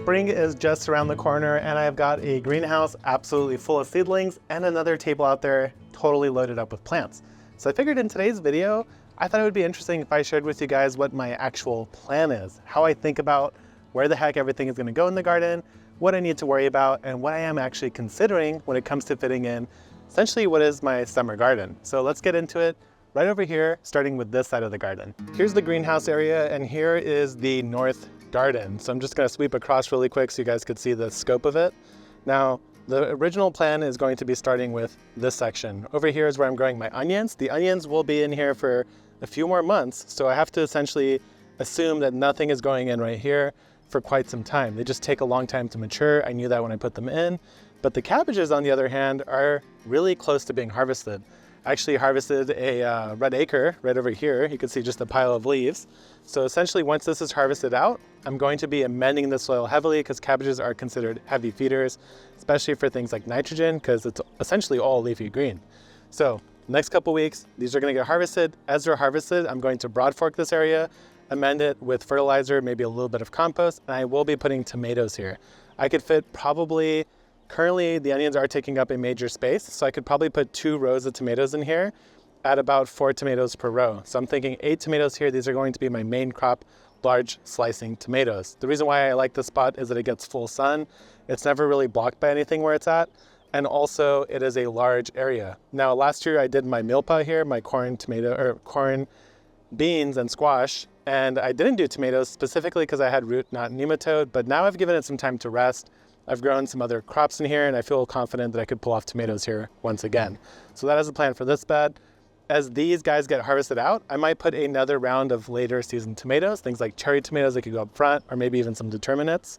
Spring is just around the corner and I've got a greenhouse absolutely full of seedlings and another table out there totally loaded up with plants. So I figured in today's video, I thought it would be interesting if I shared with you guys what my actual plan is, how I think about where the heck everything is going to go in the garden, what I need to worry about, and what I am actually considering when it comes to fitting in essentially what is my summer garden. So let's get into it right over here, starting with this side of the garden. Here's the greenhouse area and here is the north garden. So I'm just going to sweep across really quick so you guys could see the scope of it. Now, the original plan is going to be starting with this section. Over here is where I'm growing my onions. The onions will be in here for a few more months, so I have to essentially assume that nothing is going in right here for quite some time. They just take a long time to mature. I knew that when I put them in. But the cabbages, on the other hand, are really close to being harvested. I actually harvested a red acre right over here. You can see just a pile of leaves. So essentially, once this is harvested out, I'm going to be amending the soil heavily because cabbages are considered heavy feeders, especially for things like nitrogen, because it's essentially all leafy green. So next couple weeks, these are going to get harvested. As they're harvested, I'm going to broad fork this area, amend it with fertilizer, maybe a little bit of compost, and I will be putting tomatoes here. I could fit probably, currently the onions are taking up a major space, so I could probably put 2 rows of tomatoes in here at about 4 tomatoes per row. So I'm thinking 8 tomatoes here. These are going to be my main crop, large slicing tomatoes. The reason why I like this spot is that it gets full sun. It's never really blocked by anything where it's at. And also it is a large area. Now last year I did my milpa here, my corn, beans and squash. And I didn't do tomatoes specifically because I had root, not nematode, but now I've given it some time to rest. I've grown some other crops in here and I feel confident that I could pull off tomatoes here once again. So that is the plan for this bed. As these guys get harvested out, I might put another round of later season tomatoes, things like cherry tomatoes that could go up front, or maybe even some determinants,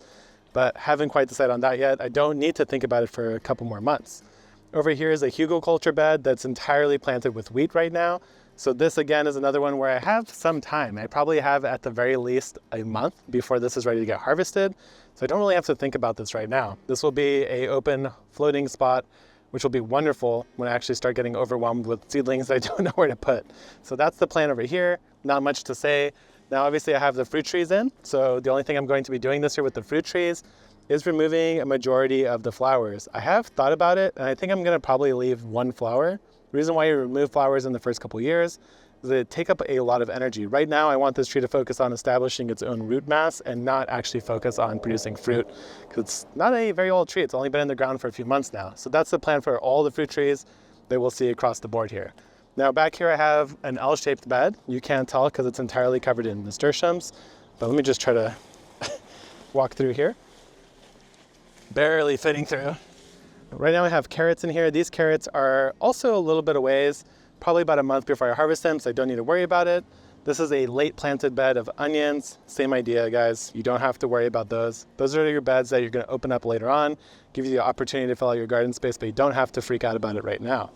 but haven't quite decided on that yet. I don't need to think about it for a couple more months. Over here is a hugelkultur bed that's entirely planted with wheat right now. So this again is another one where I have some time. I probably have at the very least a month before this is ready to get harvested. So I don't really have to think about this right now. This will be an open floating spot, which will be wonderful when I actually start getting overwhelmed with seedlings that I don't know where to put. So that's the plan over here. Not much to say. Now, obviously I have the fruit trees in. So the only thing I'm going to be doing this year with the fruit trees is removing a majority of the flowers. I have thought about it and I think I'm gonna probably leave 1 flower. The reason why you remove flowers in the first couple years is they take up a lot of energy. Right now, I want this tree to focus on establishing its own root mass and not actually focus on producing fruit, because it's not a very old tree. It's only been in the ground for a few months now. So that's the plan for all the fruit trees that we'll see across the board here. Now back here, I have an L-shaped bed. You can't tell because it's entirely covered in nasturtiums, but let me just try to walk through here. Barely fitting through. Right now I have carrots in here. These carrots are also a little bit of ways, probably about a month before I harvest them, so I don't need to worry about it. This is a late planted bed of onions. Same idea, guys. You don't have to worry about those. Those are your beds that you're going to open up later on, give you the opportunity to fill out your garden space, but you don't have to freak out about it right now.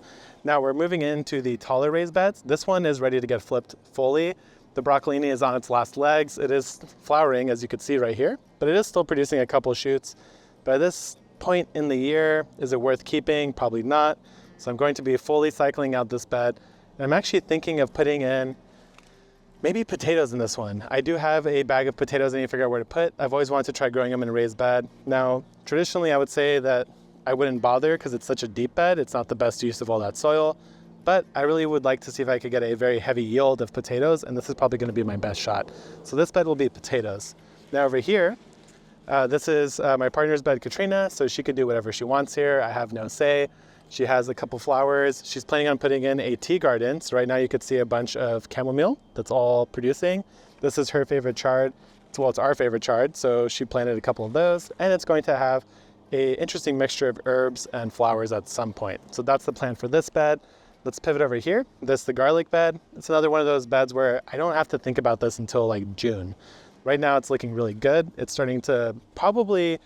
Now we're moving into the taller raised beds. This one is ready to get flipped fully. The broccolini is on its last legs. It is flowering, as you can see right here, but it is still producing a couple shoots. By this point in the year, is it worth keeping? Probably not. So I'm going to be fully cycling out this bed. And I'm actually thinking of putting in maybe potatoes in this one. I do have a bag of potatoes I need to figure out where to put. I've always wanted to try growing them in a raised bed. Now, traditionally I would say that I wouldn't bother because it's such a deep bed. It's not the best use of all that soil, but I really would like to see if I could get a very heavy yield of potatoes, and this is probably going to be my best shot. So this bed will be potatoes. Now over here, this is my partner's bed, Katrina, so she could do whatever she wants here. I have no say. She has a couple flowers. She's planning on putting in a tea garden. So right now you could see a bunch of chamomile that's all producing. This is her favorite chard. Well, it's our favorite chard, so she planted a couple of those, and it's going to have an interesting mixture of herbs and flowers at some point. So that's the plan for this bed. Let's pivot over here. This is the garlic bed. It's another one of those beds where I don't have to think about this until like June. Right now it's looking really good. It's starting to probably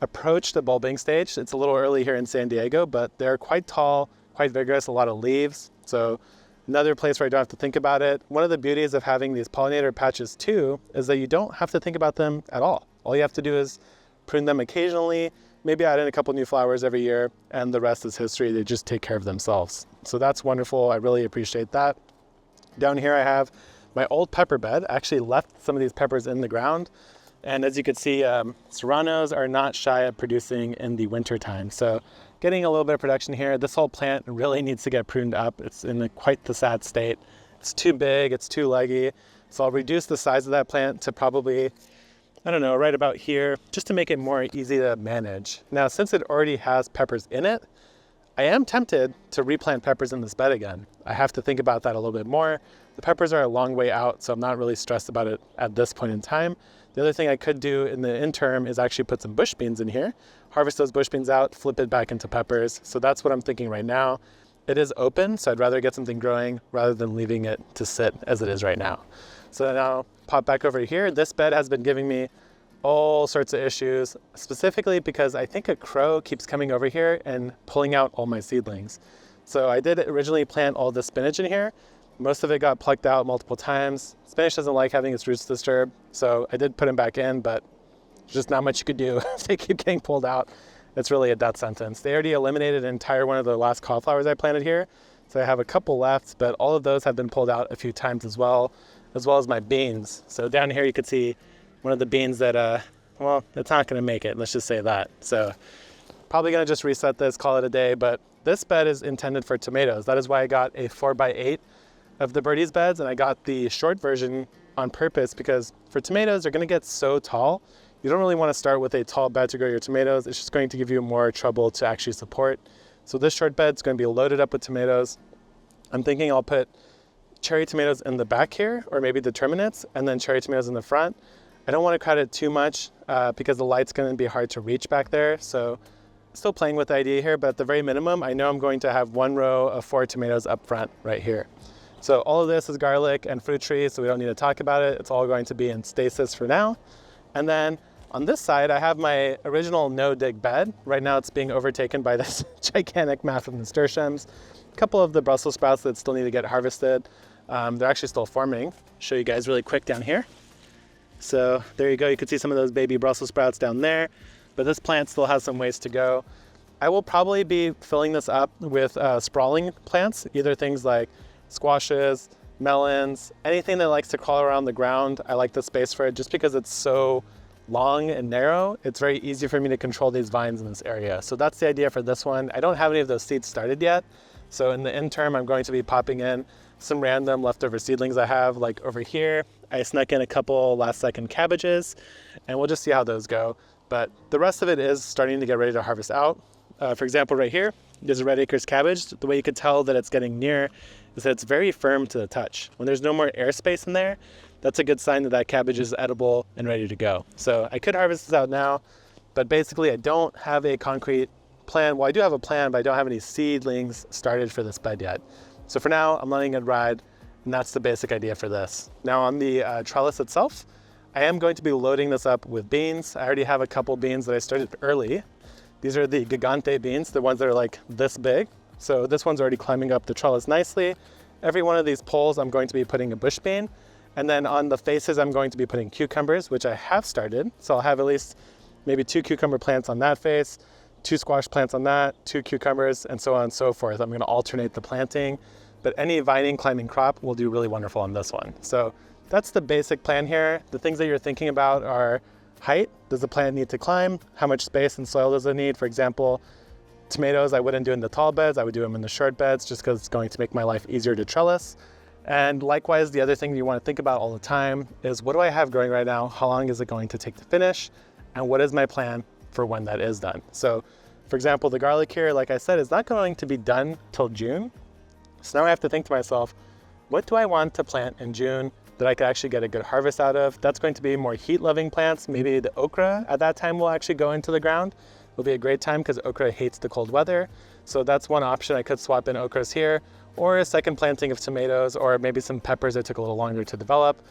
approach the bulbing stage. It's a little early here in San Diego, but they're quite tall, quite vigorous, a lot of leaves. So another place where I don't have to think about it. One of the beauties of having these pollinator patches too is that you don't have to think about them at all. All you have to do is prune them occasionally, maybe add in a couple new flowers every year, and the rest is history. They just take care of themselves. So that's wonderful. I really appreciate that. Down here I have my old pepper bed. I actually left some of these peppers in the ground And as you can see, serranos are not shy of producing in the winter time. So getting a little bit of production here. This whole plant really needs to get pruned up. It's in quite the sad state. It's too big, it's too leggy. So I'll reduce the size of that plant to probably, I don't know, right about here, just to make it more easy to manage. Now, since it already has peppers in it, I am tempted to replant peppers in this bed again. I have to think about that a little bit more. The peppers are a long way out, so I'm not really stressed about it at this point in time. The other thing I could do in the interim is actually put some bush beans in here, harvest those bush beans out, flip it back into peppers. So that's what I'm thinking right now. It is open, so I'd rather get something growing rather than leaving it to sit as it is right now. So now pop back over here. This bed has been giving me all sorts of issues, specifically because I think a crow keeps coming over here and pulling out all my seedlings. So I did originally plant all the spinach in here. Most of it got plucked out multiple times. Spinach doesn't like having its roots disturbed, so I did put them back in, but there's just not much you could do if they keep getting pulled out. It's really a death sentence. They already eliminated an entire one of the last cauliflowers I planted here, so I have a couple left, but all of those have been pulled out a few times as well as my beans. So down here you could see one of the beans that, well, it's not gonna make it, let's just say that. So probably gonna just reset this, call it a day, but this bed is intended for tomatoes. That is why I got a 4x8 of the birdies beds, and I got the short version on purpose because for tomatoes, they're gonna get so tall. You don't really wanna start with a tall bed to grow your tomatoes. It's just going to give you more trouble to actually support. So this short bed's gonna be loaded up with tomatoes. I'm thinking I'll put cherry tomatoes in the back here, or maybe the terminates, and then cherry tomatoes in the front. I don't wanna crowd it too much because the light's gonna be hard to reach back there. So still playing with the idea here, but at the very minimum, I know I'm going to have one row of 4 tomatoes up front right here. So all of this is garlic and fruit trees, so we don't need to talk about it. It's all going to be in stasis for now. And then on this side, I have my original no-dig bed. Right now it's being overtaken by this gigantic mass of nasturtiums. A couple of the Brussels sprouts that still need to get harvested. They're actually still forming. Show you guys really quick down here. So there you go, you can see some of those baby Brussels sprouts down there, but this plant still has some ways to go. I will probably be filling this up with sprawling plants, either things like squashes, melons, anything that likes to crawl around the ground. I like the space for it just because it's so long and narrow. It's very easy for me to control these vines in this area. So that's the idea for this one. I don't have any of those seeds started yet. So in the interim, I'm going to be popping in some random leftover seedlings I have, like over here. I snuck in a couple last second cabbages, and we'll just see how those go. But the rest of it is starting to get ready to harvest out. For example, right here, there's a red acres cabbage. The way you could tell that it's getting near is that it's very firm to the touch. When there's no more airspace in there, that's a good sign that that cabbage is edible and ready to go. So I could harvest this out now, but basically I don't have a concrete plan. Well, I do have a plan, but I don't have any seedlings started for this bed yet. So for now, I'm letting it ride, and that's the basic idea for this. Now on the trellis itself, I am going to be loading this up with beans. I already have a couple beans that I started early. These are the gigante beans, the ones that are like this big. So this one's already climbing up the trellis nicely. Every one of these poles, I'm going to be putting a bush bean. And then on the faces, I'm going to be putting cucumbers, which I have started. So I'll have at least maybe 2 cucumber plants on that face, 2 squash plants on that, 2 cucumbers, and so on and so forth. I'm gonna alternate the planting, but any vining climbing crop will do really wonderful on this one. So that's the basic plan here. The things that you're thinking about are height. Does the plant need to climb? How much space and soil does it need? For example, tomatoes I wouldn't do in the tall beds, I would do them in the short beds just because it's going to make my life easier to trellis. And likewise, the other thing you want to think about all the time is what do I have growing right now? How long is it going to take to finish? And what is my plan for when that is done? So for example, the garlic here, like I said, is not going to be done till June. So now I have to think to myself, what do I want to plant in June that I could actually get a good harvest out of? That's going to be more heat-loving plants. Maybe the okra at that time will actually go into the ground. It'll be a great time because okra hates the cold weather. So that's one option. I could swap in okras here, or a second planting of tomatoes, or maybe some peppers that took a little longer to develop.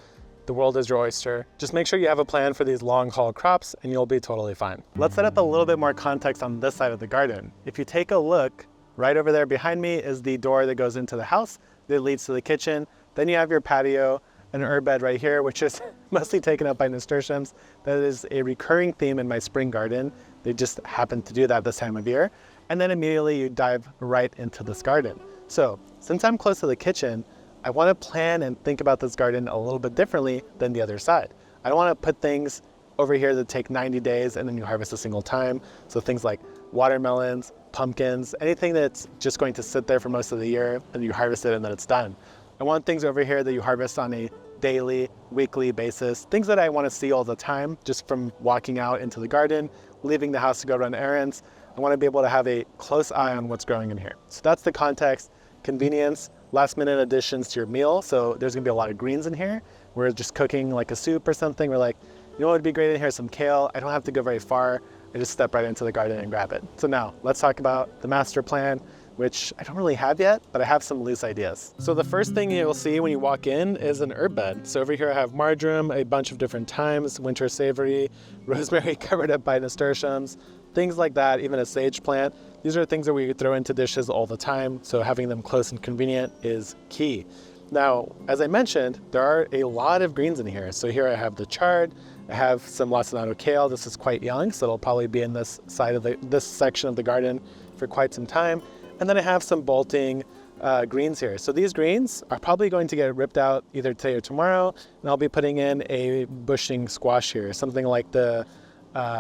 The world is your oyster. Just make sure you have a plan for these long haul crops and you'll be totally fine. Let's set up a little bit more context on this side of the garden. If you take a look, right over there behind me is the door that goes into the house that leads to the kitchen. Then you have your patio, an herb bed right here, which is mostly taken up by nasturtiums. That is a recurring theme in my spring garden. They just happen to do that this time of year. And then immediately you dive right into this garden. So since I'm close to the kitchen, I want to plan and think about this garden a little bit differently than the other side. I don't want to put things over here that take 90 days and then you harvest a single time. So things like watermelons, pumpkins, anything that's just going to sit there for most of the year and you harvest it and then it's done. I want things over here that you harvest on a daily, weekly basis, things that I want to see all the time just from walking out into the garden, leaving the house to go run errands. I want to be able to have a close eye on what's growing in here. So that's the context, convenience, last minute additions to your meal. So there's gonna be a lot of greens in here. We're just cooking like a soup or something. We're like, you know what would be great in here? Some kale. I don't have to go very far. I just step right into the garden and grab it. So now let's talk about the master plan, which I don't really have yet, but I have some loose ideas. So the first thing you'll see when you walk in is an herb bed. So over here I have marjoram, a bunch of different thymes, winter savory, rosemary covered up by nasturtiums, things like that, even a sage plant. These are things that we throw into dishes all the time, so having them close and convenient is key. Now, as I mentioned, there are a lot of greens in here. So here I have the chard, I have some lacinato kale. This is quite young, so it'll probably be in this side of this section of the garden for quite some time. And then I have some bolting greens here. So these greens are probably going to get ripped out either today or tomorrow, and I'll be putting in a bushing squash here, something like the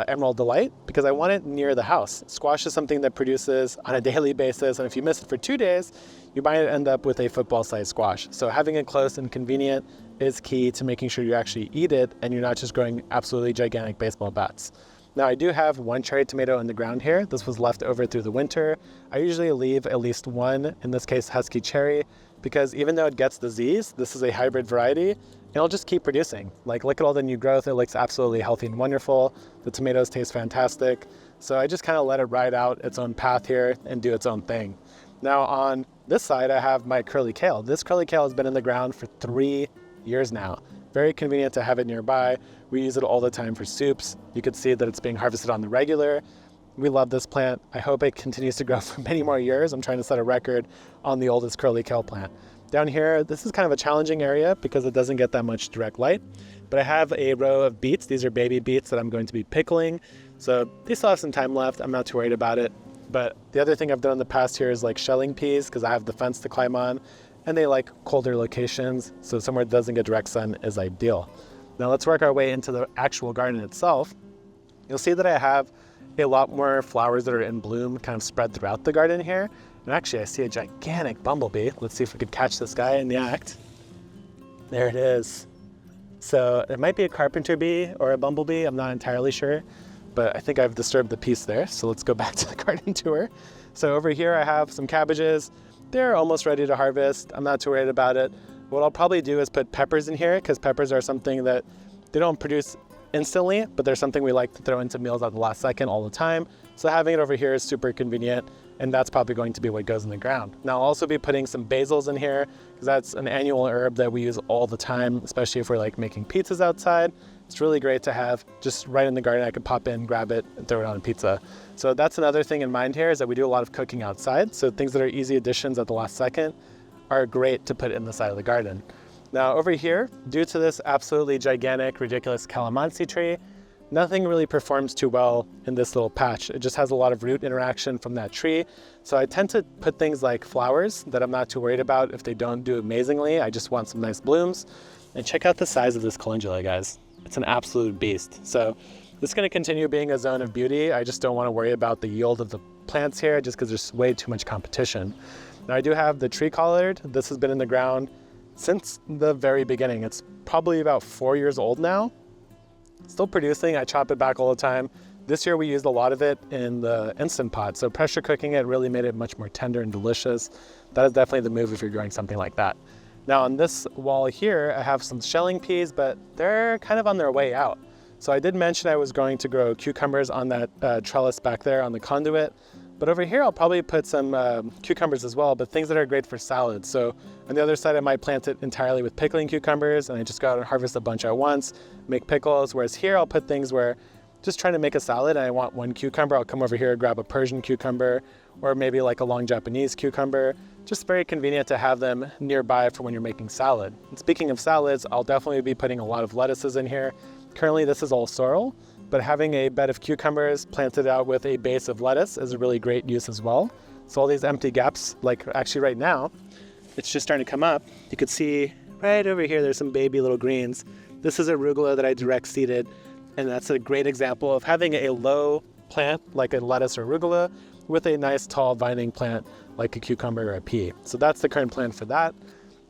Emerald Delight, because I want it near the house. Squash is something that produces on a daily basis, and if you miss it for 2 days, you might end up with a football-sized squash. So having it close and convenient is key to making sure you actually eat it and you're not just growing absolutely gigantic baseball bats. Now I do have one cherry tomato in the ground here. This was left over through the winter. I usually leave at least one, in this case husky cherry, because even though it gets disease, this is a hybrid variety, and it'll just keep producing. Like, look at all the new growth. It looks absolutely healthy and wonderful. The tomatoes taste fantastic. So I just kind of let it ride out its own path here and do its own thing. Now on this side, I have my curly kale. This curly kale has been in the ground for 3 years now. Very convenient to have it nearby. We use it all the time for soups. You can see that it's being harvested on the regular. We love this plant. I hope it continues to grow for many more years. I'm trying to set a record on the oldest curly kale plant. Down here, this is kind of a challenging area because it doesn't get that much direct light, but I have a row of beets. These are baby beets that I'm going to be pickling. So they still have some time left. I'm not too worried about it. But the other thing I've done in the past here is like shelling peas, because I have the fence to climb on, and they like colder locations. So somewhere that doesn't get direct sun is ideal. Now let's work our way into the actual garden itself. You'll see that I have a lot more flowers that are in bloom kind of spread throughout the garden here. And actually I see a gigantic bumblebee. Let's see if we could catch this guy in the act. There it is. So it might be a carpenter bee or a bumblebee, I'm not entirely sure, but I think I've disturbed the peace there. So let's go back to the garden tour. So over here I have some cabbages. They're almost ready to harvest. I'm not too worried about it. What I'll probably do is put peppers in here, because peppers are something that they don't produce instantly, but they're something we like to throw into meals at the last second all the time. So having it over here is super convenient, and that's probably going to be what goes in the ground. Now I'll also be putting some basils in here, because that's an annual herb that we use all the time, especially if we're like making pizzas outside. It's really great to have just right in the garden. I could pop in, grab it, and throw it on a pizza. So that's another thing in mind here, is that we do a lot of cooking outside. So things that are easy additions at the last second are great to put in the side of the garden. Now over here, due to this absolutely gigantic, ridiculous calamansi tree, nothing really performs too well in this little patch. It just has a lot of root interaction from that tree. So I tend to put things like flowers that I'm not too worried about if they don't do amazingly. I just want some nice blooms. And check out the size of this calendula, guys. It's an absolute beast. So this is going to continue being a zone of beauty. I just don't want to worry about the yield of the plants here, just because there's way too much competition. Now I do have the tree collard. This has been in the ground since the very beginning. It's probably about 4 years old now. Still producing. I chop it back all the time. This year we used a lot of it in the Instant Pot. So pressure cooking it really made it much more tender and delicious. That is definitely the move if you're growing something like that. Now on this wall here, I have some shelling peas, but they're kind of on their way out. So I did mention I was going to grow cucumbers on that trellis back there on the conduit. But over here, I'll probably put some cucumbers as well, but things that are great for salads. So on the other side, I might plant it entirely with pickling cucumbers, and I just go out and harvest a bunch at once, make pickles. Whereas here, I'll put things where just trying to make a salad and I want one cucumber, I'll come over here, grab a Persian cucumber, or maybe like a long Japanese cucumber. Just very convenient to have them nearby for when you're making salad. And speaking of salads, I'll definitely be putting a lot of lettuces in here. Currently, this is all sorrel, but having a bed of cucumbers planted out with a base of lettuce is a really great use as well. So all these empty gaps, like actually right now, it's just starting to come up. You could see right over here, there's some baby little greens. This is arugula that I direct seeded, And that's a great example of having a low plant like a lettuce or arugula with a nice tall vining plant like a cucumber or a pea. So that's the current plan for that.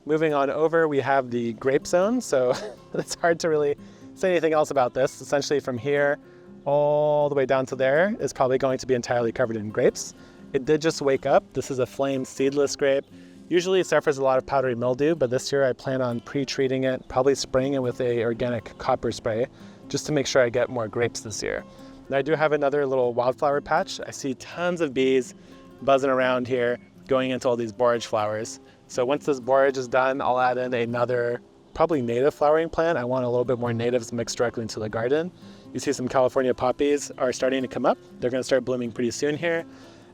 Moving on over, we have the grape zone. So it's hard to really say anything else about this. Essentially from here all the way down to there is probably going to be entirely covered in grapes. It did just wake up. This is a flame seedless grape. Usually it suffers a lot of powdery mildew, but this year I plan on pre-treating it, probably spraying it with a organic copper spray, just to make sure I get more grapes this year. Now I do have another little wildflower patch. I see tons of bees buzzing around here, going into all these borage flowers. So once this borage is done, I'll add in another probably native flowering plant. I want a little bit more natives mixed directly into the garden. You see some California poppies are starting to come up. They're gonna start blooming pretty soon here.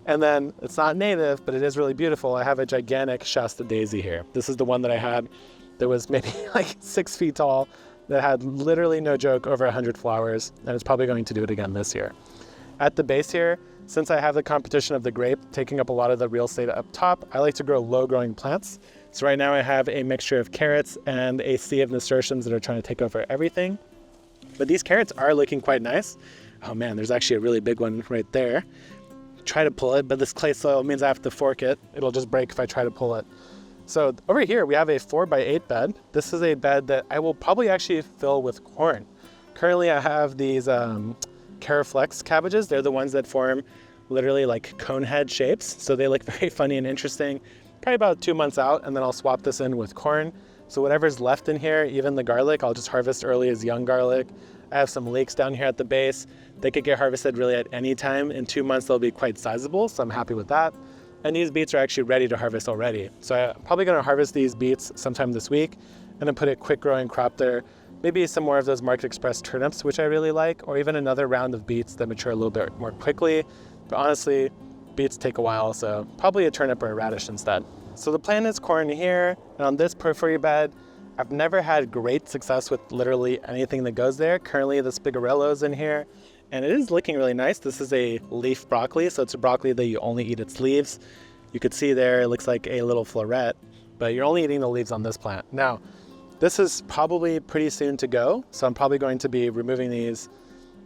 And then it's not native, but it is really beautiful. I have a gigantic Shasta daisy here. This is the one that I had that was maybe like 6 feet tall, that had literally, no joke, over 100 flowers, and it's probably going to do it again this year. At the base here, since I have the competition of the grape taking up a lot of the real estate up top, I like to grow low growing plants. So right now I have a mixture of carrots and a sea of nasturtiums that are trying to take over everything. But these carrots are looking quite nice. Oh man, there's actually a really big one right there. Try to pull it, but this clay soil means I have to fork it. It'll just break if I try to pull it. So over here we have a 4x8 bed. This is a bed that I will probably actually fill with corn. Currently I have these Caraflex cabbages. They're the ones that form literally like cone head shapes. So they look very funny and interesting. Probably about 2 months out, and then I'll swap this in with corn. So whatever's left in here, even the garlic, I'll just harvest early as young garlic. I have some leeks down here at the base. They could get harvested really at any time. In 2 months, they'll be quite sizable, so I'm happy with that. And these beets are actually ready to harvest already. So I'm probably gonna harvest these beets sometime this week and then put a quick growing crop there. Maybe some more of those Market Express turnips, which I really like, or even another round of beets that mature a little bit more quickly. But honestly, beets take a while, so probably a turnip or a radish instead. So the plan is corn here, and on this periphery bed, I've never had great success with literally anything that goes there. Currently the spigarello's in here, and it is looking really nice. This is a leaf broccoli, so it's a broccoli that you only eat its leaves. You could see there, it looks like a little floret, but you're only eating the leaves on this plant. Now, this is probably pretty soon to go, so I'm probably going to be removing these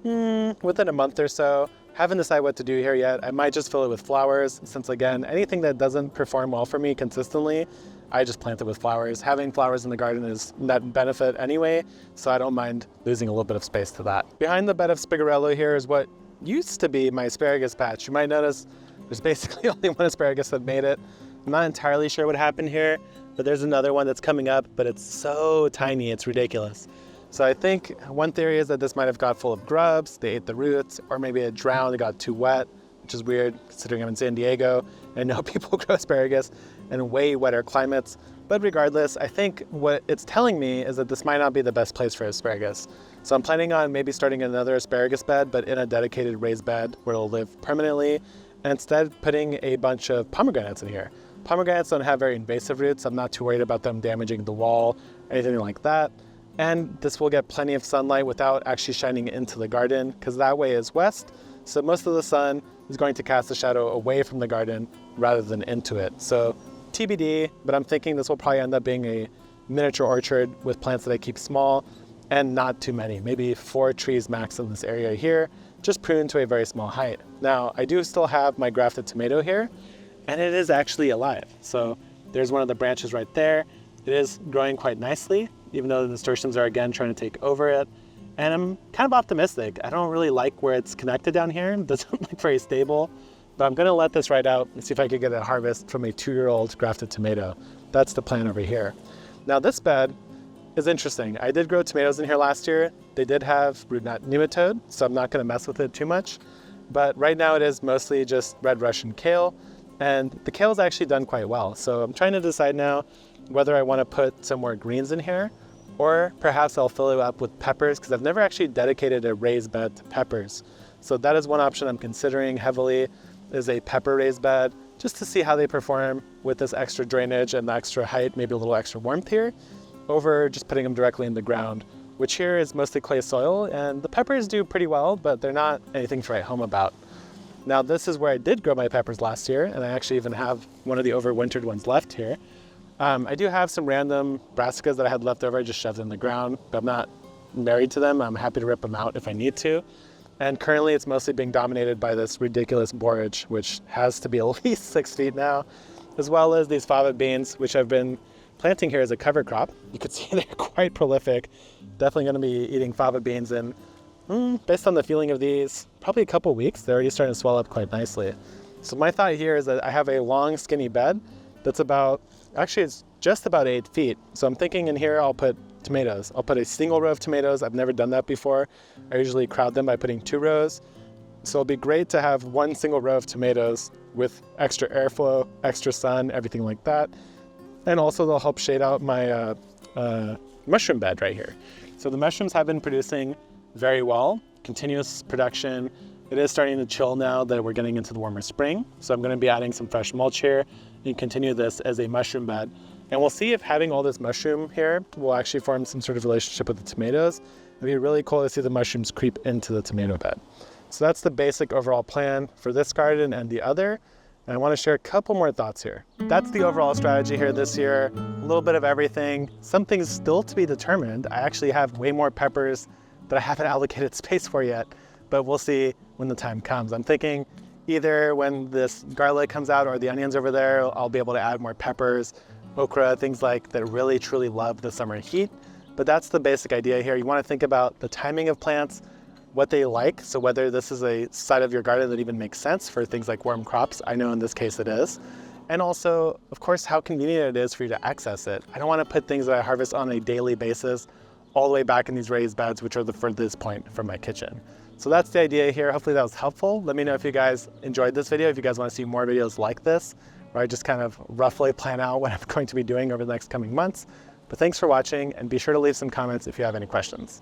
within a month or so. Haven't decided what to do here yet. I might just fill it with flowers, since again, anything that doesn't perform well for me consistently, I just plant it with flowers. Having flowers in the garden is net benefit anyway, so I don't mind losing a little bit of space to that. Behind the bed of spigarello here is what used to be my asparagus patch. You might notice there's basically only one asparagus that made it. I'm not entirely sure what happened here, but there's another one that's coming up, but it's so tiny, it's ridiculous. So I think one theory is that this might have got full of grubs, they ate the roots, or maybe it drowned, it got too wet, which is weird considering I'm in San Diego and I know people grow asparagus in way wetter climates. But regardless, I think what it's telling me is that this might not be the best place for asparagus. So I'm planning on maybe starting another asparagus bed, but in a dedicated raised bed where it'll live permanently, and instead putting a bunch of pomegranates in here. Pomegranates don't have very invasive roots. I'm not too worried about them damaging the wall, anything like that. And this will get plenty of sunlight without actually shining into the garden, because that way is west. So most of the sun is going to cast a shadow away from the garden rather than into it. So TBD, but I'm thinking this will probably end up being a miniature orchard with plants that I keep small and not too many, maybe 4 trees max in this area here, just pruned to a very small height. Now, I do still have my grafted tomato here, and it is actually alive. So there's one of the branches right there. It is growing quite nicely, even though the nasturtiums are again trying to take over it. And I'm kind of optimistic. I don't really like where it's connected down here. It doesn't look very stable, but I'm gonna let this ride out and see if I could get a harvest from a 2-year-old grafted tomato. That's the plan over here. Now this bed is interesting. I did grow tomatoes in here last year. They did have root knot nematode, so I'm not gonna mess with it too much. But right now it is mostly just red Russian kale, and the kale's actually done quite well. So I'm trying to decide now whether I wanna put some more greens in here, or perhaps I'll fill it up with peppers, because I've never actually dedicated a raised bed to peppers. So that is one option I'm considering heavily, is a pepper raised bed, just to see how they perform with this extra drainage and the extra height, maybe a little extra warmth here, over just putting them directly in the ground, which here is mostly clay soil, and the peppers do pretty well, but they're not anything to write home about. Now this is where I did grow my peppers last year, and I actually even have one of the overwintered ones left here. I do have some random brassicas that I had left over, I just shoved in the ground, but I'm not married to them. I'm happy to rip them out if I need to. And currently it's mostly being dominated by this ridiculous borage, which has to be at least 6 feet now, as well as these fava beans, which I've been planting here as a cover crop. You can see they're quite prolific. Definitely going to be eating fava beans in, based on the feeling of these, probably a couple weeks. They're already starting to swell up quite nicely. So my thought here is that I have a long, skinny bed that's it's just about 8 feet. So I'm thinking in here I'll put tomatoes. I'll put a single row of tomatoes. I've never done that before. I usually crowd them by putting 2 rows. So it'll be great to have one single row of tomatoes with extra airflow, extra sun, everything like that. And also they'll help shade out my mushroom bed right here. So the mushrooms have been producing very well, continuous production. It is starting to chill now that we're getting into the warmer spring. So I'm going to be adding some fresh mulch here and continue this as a mushroom bed. And we'll see if having all this mushroom here will actually form some sort of relationship with the tomatoes. It'd be really cool to see the mushrooms creep into the tomato bed. So that's the basic overall plan for this garden and the other. And I want to share a couple more thoughts here. That's the overall strategy here this year. A little bit of everything. Some things still to be determined. I actually have way more peppers that I haven't allocated space for yet, but we'll see when the time comes. I'm thinking either when this garlic comes out or the onions over there, I'll be able to add more peppers, okra, things like that really truly love the summer heat. But that's the basic idea here. You want to think about the timing of plants, what they like. So whether this is a side of your garden that even makes sense for things like warm crops, I know in this case it is. And also, of course, how convenient it is for you to access it. I don't want to put things that I harvest on a daily basis all the way back in these raised beds, which are the furthest point from my kitchen. So that's the idea here. Hopefully that was helpful. Let me know if you guys enjoyed this video, if you guys want to see more videos like this, where I just kind of roughly plan out what I'm going to be doing over the next coming months. But thanks for watching, and be sure to leave some comments if you have any questions.